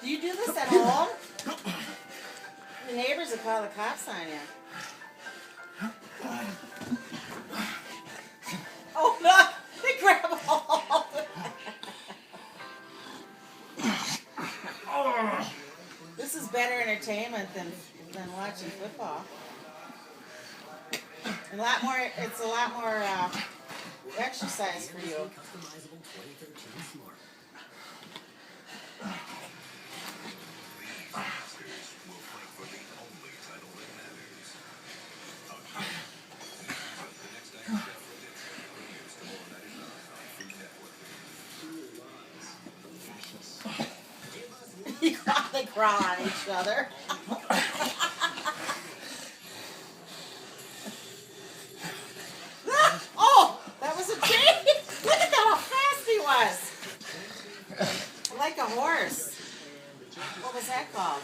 Do you do this at home? The neighbors will call the cops on you. Oh look! They grab all of it. This is better entertainment than watching football. A lot more. It's a lot more exercise for you. They crawl on each other. Oh, that was a change. Look at how fast he was. Like a horse. What was that called?